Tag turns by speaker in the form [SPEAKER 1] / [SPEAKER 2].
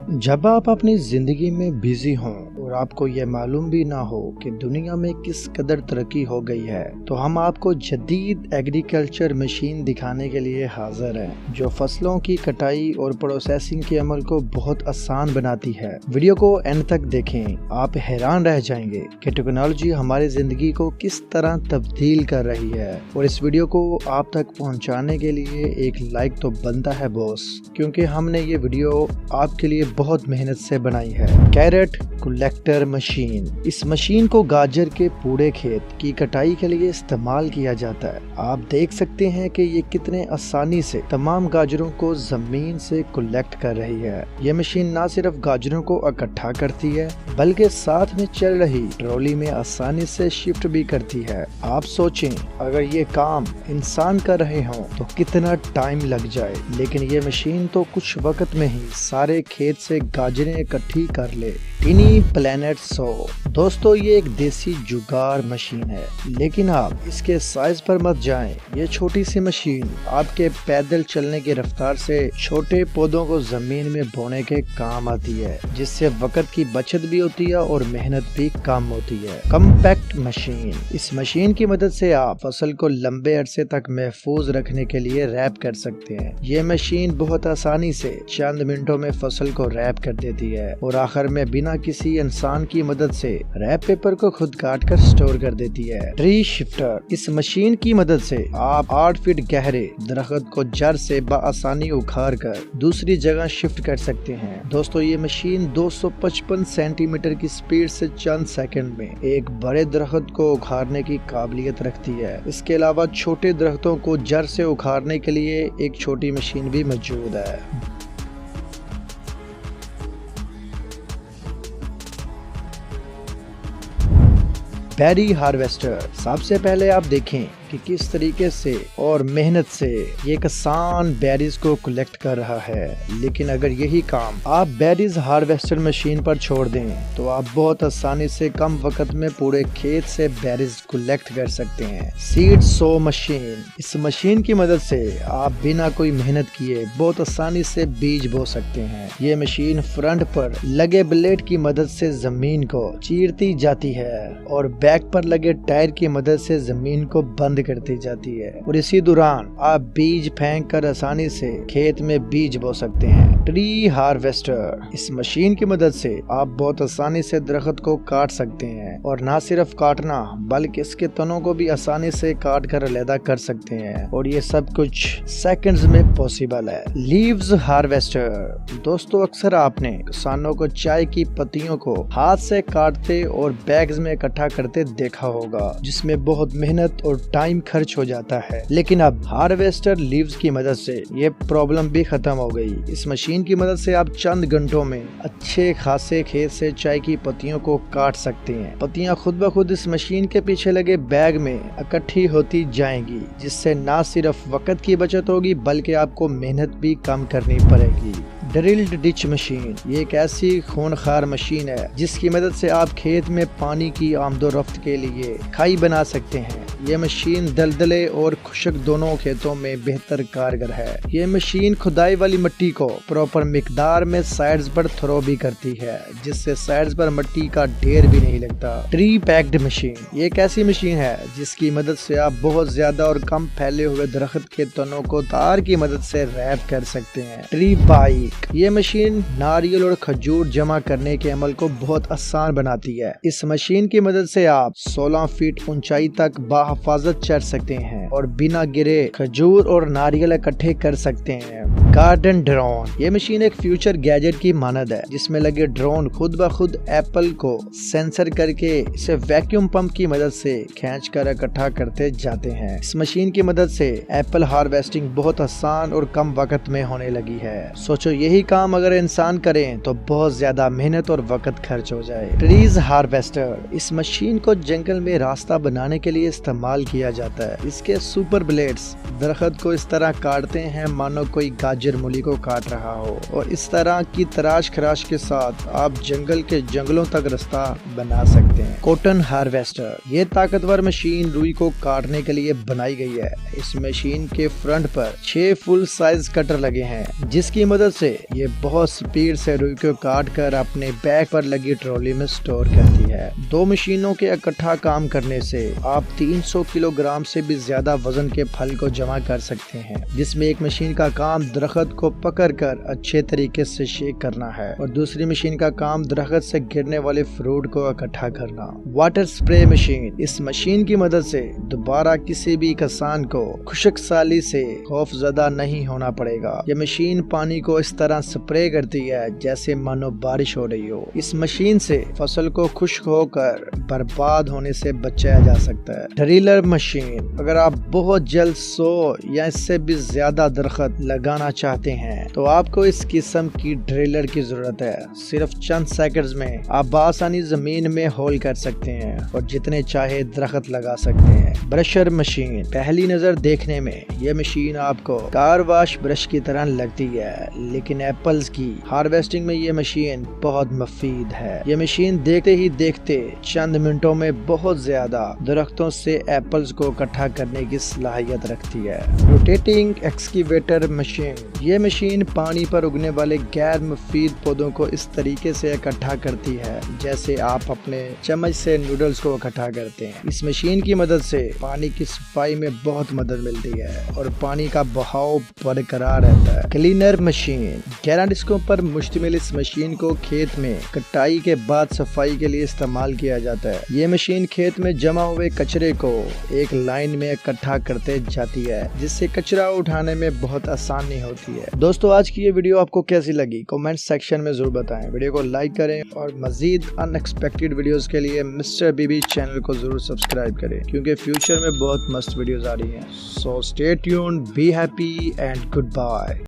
[SPEAKER 1] जब आप अपनी जिंदगी में बिजी हों और आपको ये मालूम भी ना हो कि दुनिया में किस कदर तरक्की हो गई है, तो हम आपको जदीद एग्रीकल्चर मशीन दिखाने के लिए हाजिर हैं, जो फसलों की कटाई और प्रोसेसिंग के अमल को बहुत आसान बनाती है। वीडियो को एंड तक देखें, आप हैरान रह जाएंगे कि टेक्नोलॉजी हमारी जिंदगी को किस तरह तब्दील कर रही है। और इस वीडियो को आप तक पहुंचाने के लिए एक लाइक तो बनता है बॉस, क्योंकि हमने ये वीडियो आपके लिए बहुत मेहनत से बनाई है। Carrot collector machine. इस मशीन को गाजर के पूरे खेत की कटाई के लिए इस्तेमाल किया जाता है। आप देख सकते हैं कि ये कितने आसानी से तमाम गाजरों को जमीन से कलेक्ट कर रही है। ये मशीन न सिर्फ गाजरों को इकट्ठा करती है, बल्कि साथ में चल रही ट्रॉली में आसानी से शिफ्ट भी करती है। आप सोचें, अगर ये काम इंसान कर रहे हों तो कितना टाइम लग जाए, लेकिन ये मशीन तो कुछ वक्त में ही सारे खेत से गाजरें इकट्ठी कर ले। टिनी प्लेनेट 100। दोस्तों, ये एक देसी जुगाड़ मशीन है, लेकिन आप इसके साइज पर मत जाएं। ये छोटी सी मशीन आपके पैदल चलने की रफ्तार से छोटे पौधों को जमीन में बोने के काम आती है, जिससे वक्त की बचत भी होती है और मेहनत भी कम होती है। Compact machine. इस मशीन की मदद से आप फसल को लंबे अरसे तक महफूज रखने के लिए रैप कर सकते हैं। ये मशीन बहुत आसानी से चंद मिनटों में फसल को रैप कर देती है और आखिर में बिना किसी इंसान की मदद से रैप पेपर को खुद काट कर स्टोर कर देती है। Tree shifter. इस मशीन की मदद से आप 8 फीट गहरे दरख्त को जड़ से बआसानी उखाड़ कर दूसरी जगह शिफ्ट कर सकते हैं। दोस्तों, ये मशीन 255 सेंटीमीटर की स्पीड से चंद सेकंड में एक बड़े दरख्त को उखाड़ने की काबिलियत रखती है। इसके अलावा छोटे दरख्तों को जड़ से उखाड़ने के लिए एक छोटी मशीन भी मौजूद है। Berry harvester. सबसे पहले आप देखें कि किस तरीके से और मेहनत से ये किसान बेरीज को कलेक्ट कर रहा है, लेकिन अगर यही काम आप बेरीज हार्वेस्टर मशीन पर छोड़ दें तो आप बहुत आसानी से कम वक्त में पूरे खेत से बेरीज कलेक्ट कर सकते हैं। Seed so machine. इस मशीन की मदद से आप बिना कोई मेहनत किए बहुत आसानी से बीज बो सकते हैं। ये मशीन फ्रंट पर लगे ब्लेड की मदद से जमीन को चीरती जाती है और बैक पर लगे टायर की मदद से जमीन को बंद करती जाती है, और इसी दौरान आप बीज फेंक कर आसानी से खेत में बीज बो सकते हैं। Tree harvester. इस मशीन की मदद से आप बहुत आसानी से दरख्त को काट सकते हैं, और न सिर्फ काटना बल्कि इसके तनों को भी आसानी से काट कर अलग कर सकते हैं, और ये सब कुछ सेकंड्स में पॉसिबल है। Leaves harvester. दोस्तों, अक्सर आपने किसानों को चाय की पत्तियों को हाथ से काटते और बैग्स में इकट्ठा करते देखा होगा, जिसमें बहुत मेहनत और टाइम खर्च हो जाता है, लेकिन अब हार्वेस्टर लीव्स की मदद से ये प्रॉब्लम भी खत्म हो गई। इस मशीन की मदद से आप चंद घंटों में अच्छे खासे खेत से चाय की पत्तियों को काट सकते हैं। पत्तियां खुद ब खुद इस मशीन के पीछे लगे बैग में इकट्ठी होती जाएंगी, जिससे न सिर्फ वक्त की बचत होगी बल्कि आपको मेहनत भी कम करनी पड़ेगी। Drilled ditch machine. ये एक ऐसी खूनखार मशीन है जिसकी मदद से आप खेत में पानी की आमदोरफ्त के लिए खाई बना सकते हैं। ये मशीन दलदले और खुशक दोनों खेतों में बेहतर कारगर है। ये मशीन खुदाई वाली मिट्टी को प्रॉपर मिकदार में साइड्स पर थ्रो भी करती है, जिससे साइड्स पर मिट्टी का ढेर भी नहीं लगता। Tree packed machine. ये एक ऐसी मशीन है जिसकी मदद से आप बहुत ज्यादा और कम फैले हुए दरख्त के तनों को तार की मदद से रैप कर सकते हैं। Tree bike. ये मशीन नारियल और खजूर जमा करने के अमल को बहुत आसान बनाती है। इस मशीन की मदद से आप 16 फीट ऊंचाई तक बाहिफाजत चढ़ सकते हैं और बिना गिरे खजूर और नारियल इकट्ठे कर सकते हैं। Garden drone. ये मशीन एक फ्यूचर गैजेट की मानद है, जिसमें लगे ड्रोन खुद ब खुद एप्पल को सेंसर करके इसे वैक्यूम पंप की मदद से खींच कर इकट्ठा करते जाते हैं। इस मशीन की मदद से एप्पल हार्वेस्टिंग बहुत आसान और कम वक्त में होने लगी है। सोचो, यही काम अगर इंसान करें तो बहुत ज्यादा मेहनत और वक्त खर्च हो जाए। Trees harvester. इस मशीन को जंगल में रास्ता बनाने के लिए इस्तेमाल किया जाता है। इसके सुपर ब्लेड्स दरख्त को इस तरह काटते हैं मानो कोई गाजर मूली को काट रहा हो, और इस तरह की तराश खराश के साथ आप जंगल के जंगलों तक रास्ता बना सकते हैं। Cotton harvester. ये ताकतवर मशीन रुई को काटने के लिए बनाई गई है। इस मशीन के फ्रंट पर 6 फुल साइज कटर लगे हैं, जिसकी मदद से ये बहुत स्पीड से रुई को काट कर अपने बैक पर लगी ट्रॉली में स्टोर करती है। 2 मशीनों के इकट्ठा काम करने से आप 300 किलोग्राम से भी ज्यादा वजन के फल को जमा कर सकते हैं, जिसमें एक मशीन का काम दरख्त को पकड़कर अच्छे तरीके से शेक करना है और दूसरी मशीन का काम दरख्त से गिरने वाले फ्रूट को इकट्ठा करना। वाटर स्प्रे मशीन, इस मशीन की मदद से दोबारा किसी भी किसान को खुश्क साली से खौफजदा नहीं होना पड़ेगा। यह मशीन पानी को इस तरह स्प्रे करती है जैसे मानो बारिश हो रही हो। इस मशीन से फसल को खुश्क होकर बर्बाद होने से बचाया जा सकता है। ड्रिलर मशीन, अगर आप बहुत जल्द 100 या इससे भी ज्यादा दरख्त लगाना चाहते हैं तो आपको इस किस्म की ड्रिलर की जरूरत है। सिर्फ चंद सेकंड्स में आप बआसानी जमीन में होल कर सकते हैं और जितने चाहे दरख्त लगा सकते हैं। ब्रशर मशीन, पहली नजर देखने में यह मशीन आपको कार वॉश ब्रश की तरह लगती है, लेकिन एप्पल्स की हार्वेस्टिंग में ये मशीन बहुत मुफीद है। ये मशीन देखते ही देखते चंद मिनटों में बहुत ज्यादा दरख्तों से एप्पल्स को इकट्ठा करने की सलाहियत रखती है। रोटेटिंग एक्सकेवेटर मशीन, ये मशीन पानी पर उगने वाले गैर मुफीद पौधों को इस तरीके से इकट्ठा करती है जैसे आप अपने चम्मच से नूडल्स को इकट्ठा करते हैं। इस मशीन की मदद से पानी की सफाई में बहुत मदद मिलती है और पानी का बहाव बरकरार रहता है। क्लीनर मशीन, 11 डिस्कों पर मुश्तमिल इस मशीन को खेत में कटाई के बाद सफाई के लिए इस्तेमाल किया जाता है। ये मशीन खेत में जमा हुए कचरे को एक लाइन में इकट्ठा करते जाती है, जिससे कचरा उठाने में बहुत आसानी होती है। दोस्तों, आज की ये वीडियो आपको कैसी लगी कमेंट सेक्शन में जरूर बताएं। वीडियो को लाइक करें और मजीद अनएक्सपेक्टेड वीडियोस के लिए मिस्टर बीबी चैनल को जरूर सब्सक्राइब करें, क्योंकि फ्यूचर में बहुत मस्त वीडियोस आ रही हैं। So stay tuned, be happy and good bye.